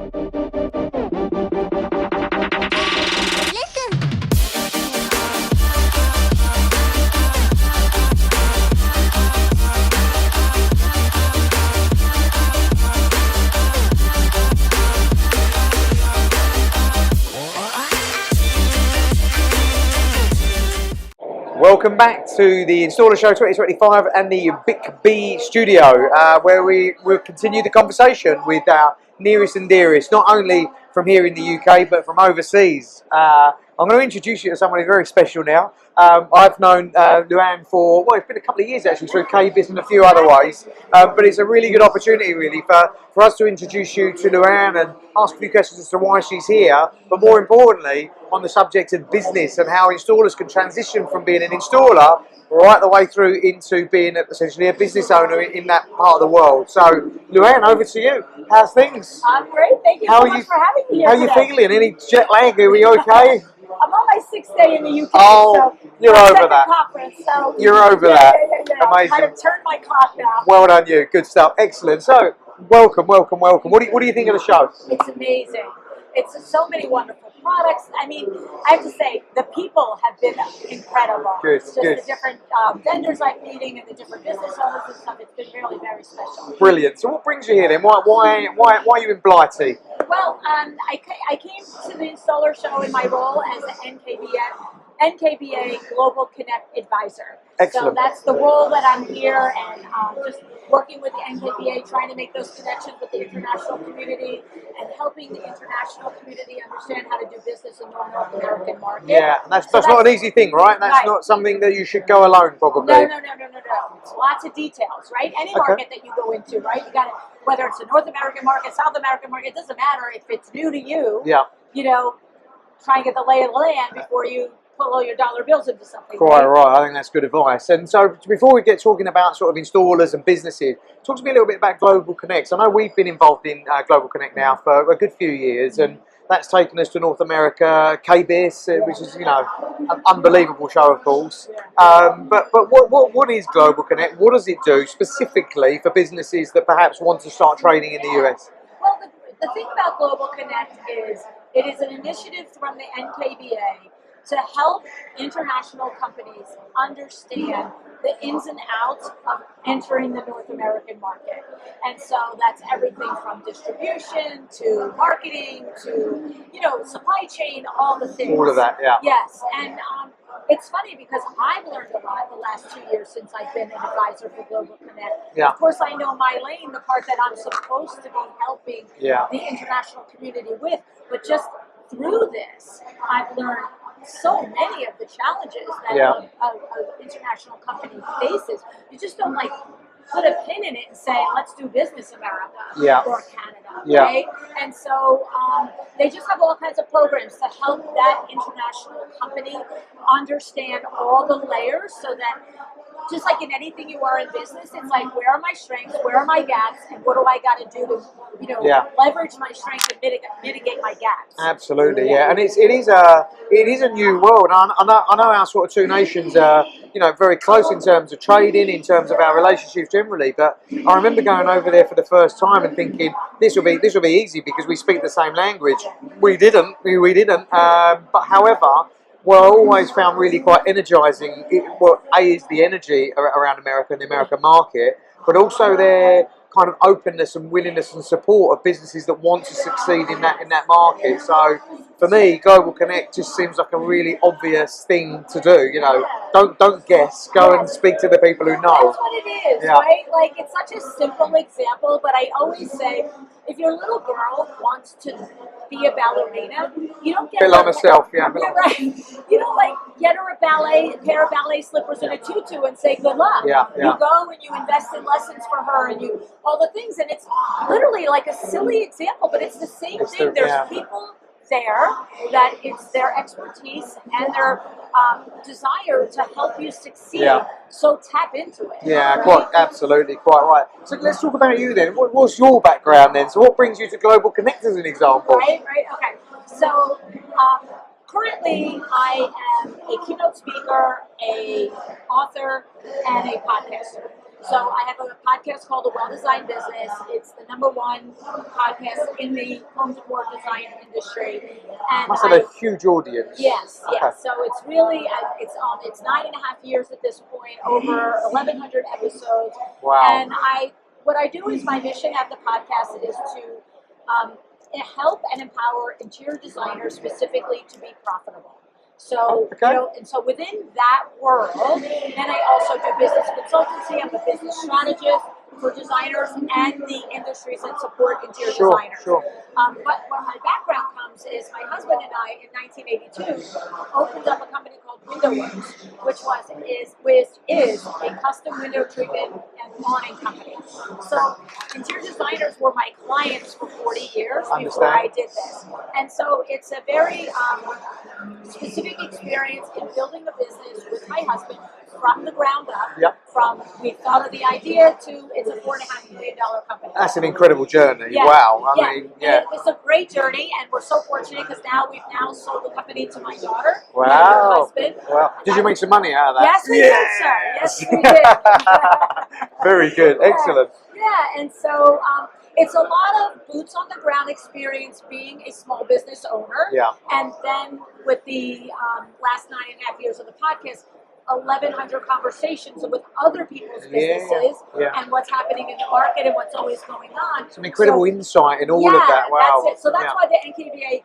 Welcome back to the Installer Show 2025 and the BiKBBI studio, where we will continue the conversation with our nearest and dearest, not only from here in the UK, but from overseas. I'm going to introduce you to somebody very special now. I've known LuAnn for, well, it's been a couple of years actually, through KBiS and a few other ways, but it's a really good opportunity really for us to introduce you to LuAnn and ask a few questions as to why she's here, but more importantly, on the subject of business and how installers can transition from being an installer right the way through into being essentially a business owner in that part of the world. So, LuAnn, over to you. How's things? I'm great. Thank you so much for having me here. How are you feeling? Any jet lag? Are we okay? I'm on my 6th day in the UK. Oh, so you're over that. So you're over that. Yeah. Amazing. I kind of turned my clock now. Well done, you. Good stuff. Excellent. So, welcome. What do you think of the show? It's amazing. It's so many wonderful products. I mean, I have to say, the people have been incredible. Good, Just the different vendors I'm meeting and the different business owners and stuff. It's been really very special. Brilliant. So, what brings you here then? Why are you in Blighty? Well, I came to the Installer Show in my role as an NKBA Global Connect Advisor. Excellent. So that's the role that I'm here, and just working with the NKBA, trying to make those connections with the international community and helping the international community understand how to do business in the North American market. Yeah, that's not an easy thing, right? That's not something that you should go alone, probably. No. It's lots of details, right? Any market that you go into, right? You got to, whether it's a North American market, South American market, it doesn't matter if it's new to you. Yeah. You know, try and get the lay of the land before you put all your dollar bills into something. Quite right. I think that's good advice. And so before we get talking about sort of installers and businesses, talk to me a little bit about Global Connect. I know we've been involved in Global Connect now for a good few years, and that's taken us to North America, KBiS, which is, you know, an unbelievable show, of course. But what is Global Connect? What does it do specifically for businesses that perhaps want to start trading in the US? Well, the thing about Global Connect is it is an initiative from the NKBA to help international companies understand the ins and outs of entering the North American market. And so that's everything from distribution to marketing to, you know, supply chain, all the things. All of that, yeah. Yes, and it's funny because I've learned a lot the last 2 years since I've been an advisor for Global Connect. Yeah. Of course, I know my lane, the part that I'm supposed to be helping the international community with, but just through this, I've learned so many of the challenges that an international company faces. You just don't like put a pin in it and say, let's do business America or Canada, right? And so they just have all kinds of programs to help that international company understand all the layers, so that just like in anything you are in business, it's like, where are my strengths, where are my gaps, and what do I got to do to, you know, leverage my strengths and mitigate my gaps. Absolutely, and it is a new world. I know our sort of two nations are, you know, very close in terms of trading, in terms of our relationships generally. But I remember going over there for the first time and thinking this will be easy because we speak the same language. We didn't. But however, what I always found really quite energising, is the energy around America and the American market, but also their kind of openness and willingness and support of businesses that want to succeed in that market. So for me, Global Connect just seems like a really obvious thing to do. You know, don't guess, go and speak to the people who know. That's what it is, right? Like, it's such a simple example, but I always say, if your little girl wants to be a ballerina, you don't get her like myself, right. You don't like get her a pair of ballet slippers and a tutu and say good luck. You go and you invest in lessons for her and you all the things, and it's literally like a silly example, but it's the same thing. There's people there that it's their expertise and their desire to help you succeed. So tap into it. Right? Absolutely, quite right. So let's talk about you then. What's your background then? So what brings you to Global Connect as an example? Right, okay. So currently I am a keynote speaker, a author, and a podcaster. So I have a podcast called The Well-Designed Business. It's the #1 podcast in the home decor design industry. And must have a huge audience. Yes, yes. Okay. So it's really, it's 9.5 years at this point, over 1,100 episodes. Wow. And what I do is my mission at the podcast is to help and empower interior designers specifically to be profitable. So, and so within that world, then I also do business consultancy. I'm a business strategist for designers and the industries that support interior designers. But where my background comes is my husband and I, in 1982, opened up a company called WindowWorks, which is a custom window treatment and awning company. So interior designers were my clients for 40 years before I did this. And so it's a very specific experience in building a business with my husband from the ground up. Yep. From we thought of the idea to it's a $4.5 million company. That's an incredible journey. Yeah. Wow. I mean, it's a great journey, and we're so fortunate because we've now sold the company to my daughter. Wow. And her husband. Wow. Did you make some money out of that? Yes, we did, sir. Yes, we did. Very good. Excellent. Yeah, and so it's a lot of boots on the ground experience being a small business owner. Yeah. And then with the last 9.5 years of the podcast, 1,100 conversations with other people's businesses and what's happening in the market and what's always going on. Some incredible insight in all of that. Wow. That's it. So that's why the NKBA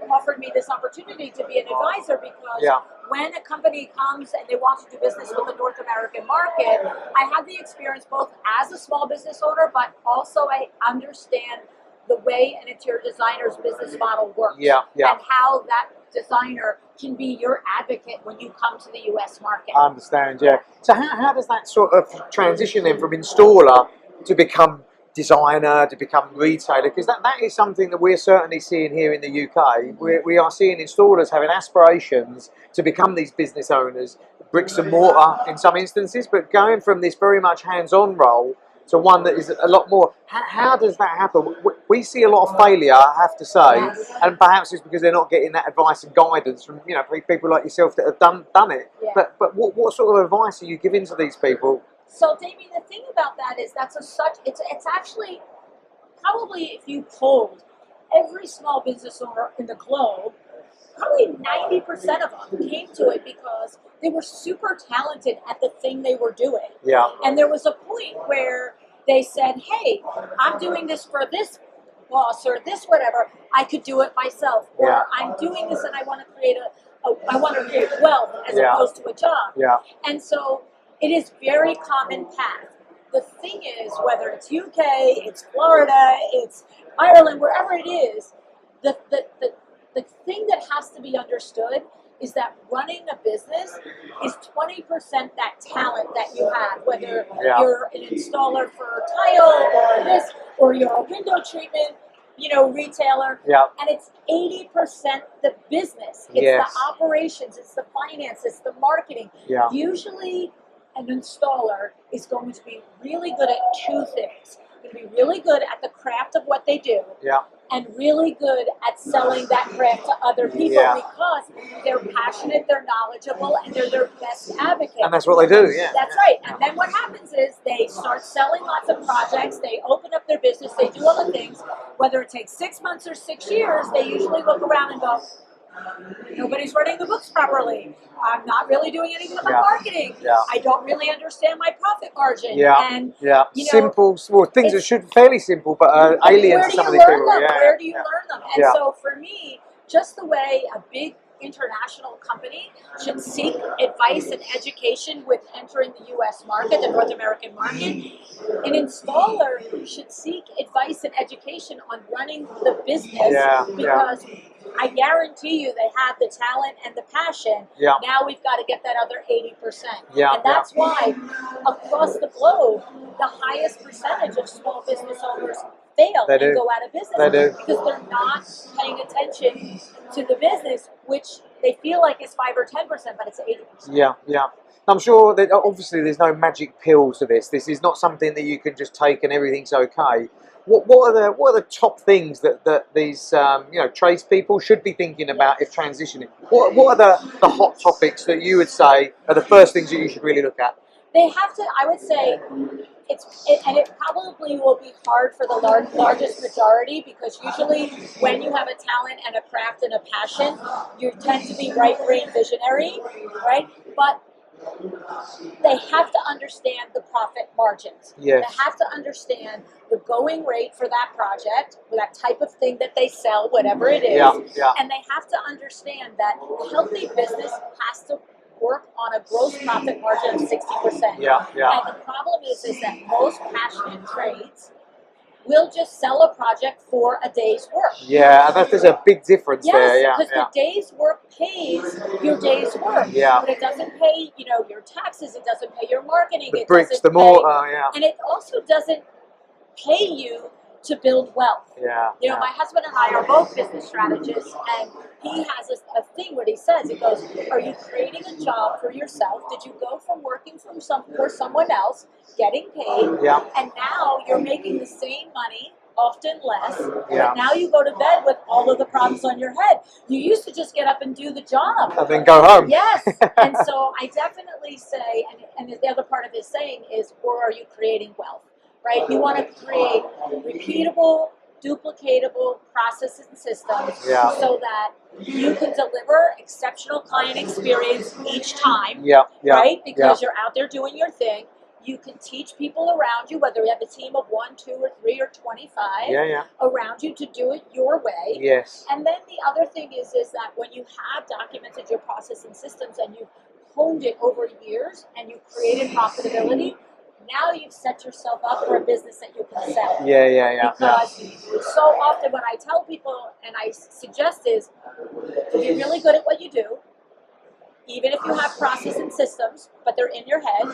offered me this opportunity to be an advisor, because when a company comes and they want to do business with the North American market, I have the experience both as a small business owner, but also I understand the way an interior designer's business model works and how that designer can be your advocate when you come to the US market. I understand, So how does that sort of transition then from installer to become designer, to become retailer? Because that is something that we're certainly seeing here in the UK. We are seeing installers having aspirations to become these business owners, bricks and mortar in some instances, but going from this very much hands-on role to one that is a lot more. How does that happen? We see a lot of failure, I have to say, and perhaps it's because they're not getting that advice and guidance from people like yourself that have done it. Yeah. But what sort of advice are you giving to these people? So, Damian, the thing about that is it's actually probably, if you polled every small business owner in the globe, probably 90% of them came to it because they were super talented at the thing they were doing. Yeah. And there was a point where they said, hey, I'm doing this for this boss or this whatever, I could do it myself. Or I'm doing this and I want to create I want to create wealth as opposed to a job. Yeah. And so it is very common path. The thing is, whether it's UK, it's Florida, it's Ireland, wherever it is, the thing that has to be understood is that running a business is 20% that talent that you have, whether you're an installer for tile or this, or you're a window treatment, retailer. Yeah. And it's 80% the business. It's the operations, it's the finance, it's the marketing. Yeah. Usually an installer is going to be really good at two things. Going to be really good at the craft of what they do. Yeah. And really good at selling that craft to other people because they're passionate, they're knowledgeable, and they're their best advocate. And that's what they do, That's right. And then what happens is they start selling lots of projects, they open up their business, they do all the things. Whether it takes 6 months or 6 years, they usually look around and go, nobody's running the books properly. I'm not really doing anything about marketing. I don't really understand my profit margin. And simple, things that should be fairly simple, but alien to some of these people. Where do you learn them? And so for me, just the way a big international company should seek advice and education with entering the US market, the North American market, an installer should seek advice and education on running the business because I guarantee you they have the talent and the passion. Now we've got to get that other 80%. And that's why across the globe, the highest percentage of small business owners fail and go out of business because they're not paying attention to the business, which they feel like is 5 or 10%, but it's 80%. I'm sure that obviously there's no magic pill to this. This is not something that you can just take and everything's okay. What are the top things that these tradespeople should be thinking about if transitioning? What are the hot topics that you would say are the first things that you should really look at? They have to, I would say, and it probably will be hard for the largest majority, because usually when you have a talent and a craft and a passion, you tend to be right brain visionary, right? But they have to understand the profit margins. Yes. They have to understand the going rate for that project, for that type of thing that they sell, whatever it is. Yeah. And they have to understand that a healthy business has to work on a gross profit margin of 60%. Yeah. And the problem is that most passionate trades will just sell a project for a day's work. Yeah, there's a big difference there. Yes, because the day's work pays your day's work. Yeah. But it doesn't pay, your taxes. It doesn't pay your marketing. The bricks, the more, and it also doesn't pay you to build wealth. Yeah. My husband and I are both business strategists, and he has a thing where he says, he goes, are you creating a job for yourself? Did you go from working for someone else, getting paid, and now you're making the same money, often less, but now you go to bed with all of the problems on your head. You used to just get up and do the job. And then go home. Yes. And so I definitely say, and the other part of his saying is, or are you creating wealth? Right? You want to create repeatable, duplicatable processes and systems so that you can deliver exceptional client experience each time, right? Because you're out there doing your thing. You can teach people around you, whether you have a team of 1, 2, or 3, or 25 around you, to do it your way. Yes. And then the other thing is that when you have documented your process and systems and you've honed it over years and you've created profitability, now you've set yourself up for a business that you can sell. Because so often when I tell people and I suggest is, to be really good at what you do, even if you have process and systems, but they're in your head,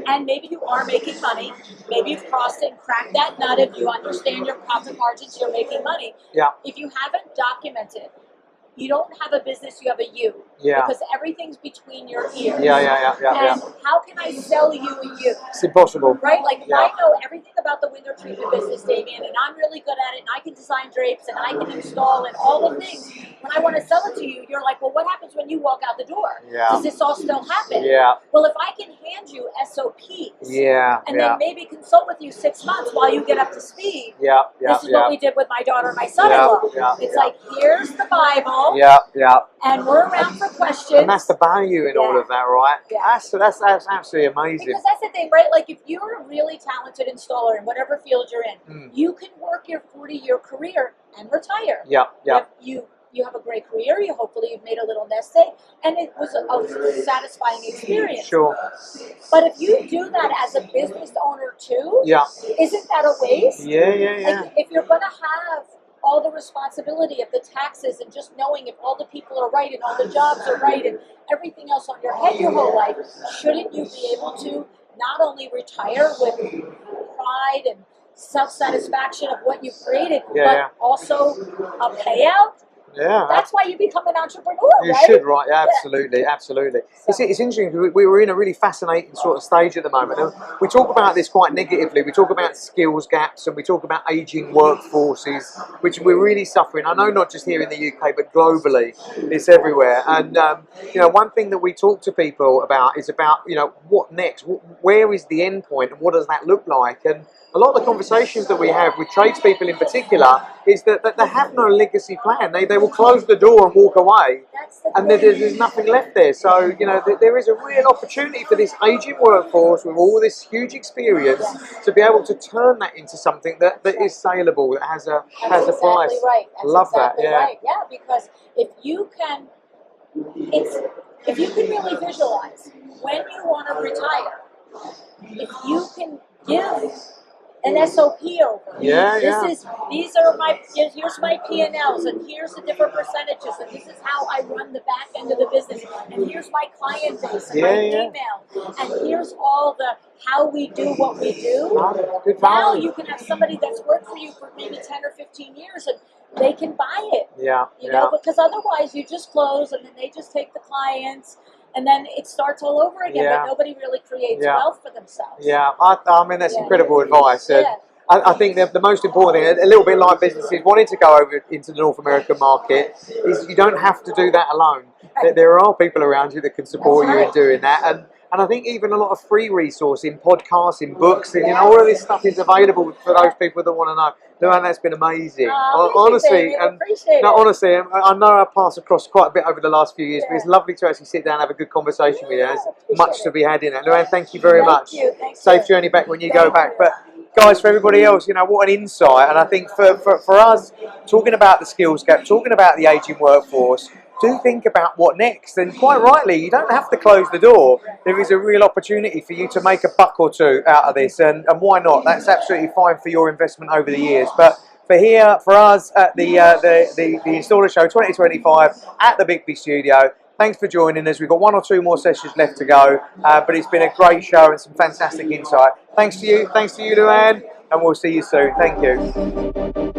and maybe you are making money, maybe you've crossed it and cracked that nut, if you understand your profit margins, you're making money. If you haven't documented, you don't have a business, you have a you. Because everything's between your ears. And how can I sell you a you? It's impossible. Right? Like, if I know everything about the window treatment business, Damian, and I'm really good at it, and I can design drapes, and I can install, and all the things, when I want to sell it to you, you're like, well, what happens when you walk out the door? Does this all still happen? Well, if I can hand you SOPs, and then maybe consult with you 6 months while you get up to speed, this is what we did with my daughter and my son-in-law. It's like, here's the Bible. And we're around for questions. And that's the value in all of that, right? That's absolutely amazing. Because that's the thing, right? Like, if you're a really talented installer in whatever field you're in, you can work your 40-year career and retire. You have a great career. Hopefully you've made a little nest egg, and it was a satisfying experience. But if you do that as a business owner too, isn't that a waste? Like, if you're going to have all the responsibility of the taxes and just knowing if all the people are right and all the jobs are right and everything else on your head your whole life, shouldn't you be able to not only retire with pride and self-satisfaction of what you've created, but also a payout? That's why you become an entrepreneur, you right? should, right? Absolutely. So. It's interesting because we're in a really fascinating sort of stage at the moment. And we talk about this quite negatively. We talk about skills gaps and we talk about ageing workforces, which we're really suffering. I know not just here in the UK, but globally, it's everywhere. And one thing that we talk to people about is about what next? Where is the end point, and what does that look like? And a lot of the conversations that we have with tradespeople in particular is that they have no legacy plan. They will close the door and walk away, and there's nothing left there. So there is a real opportunity for this aging workforce with all this huge experience to be able to turn that into something that is saleable, that has a price. Right. Love that. Right. Yeah, because if you can really visualize when you want to retire, if you can give an SOP over. Here's my P&Ls, and here's the different percentages, and this is how I run the back end of the business, and here's my client base and my email, and here's all the how we do what we do. Now you can have somebody that's worked for you for maybe 10 or 15 years, and they can buy it. Because otherwise you just close, and then they just take the clients. And then it starts all over again, but nobody really creates wealth for themselves. I mean, that's incredible advice. I think the most important thing, a little bit like businesses wanting to go over into the North American market, is you don't have to do that alone. There are people around you that can support you in doing that. And I think even a lot of free resource in podcasts, in books, and all of this stuff is available for those people that want to know. LuAnn, that's been amazing. Honestly, honestly, I know our paths across quite a bit over the last few years, but it's lovely to actually sit down and have a good conversation with you. There's much to be had in it. LuAnn, thank you very much. Safe journey back when you go back. But guys, for everybody else, what an insight. And I think for us, talking about the skills gap, talking about the ageing workforce, do think about what next. And quite rightly, you don't have to close the door. There is a real opportunity for you to make a buck or two out of this. And why not? That's absolutely fine for your investment over the years. But for us at the Installer Show 2025 at the BiKBBI studio, thanks for joining us. We've got 1 or 2 more sessions left to go, but it's been a great show and some fantastic insight. Thanks to you, LuAnn, and we'll see you soon. Thank you.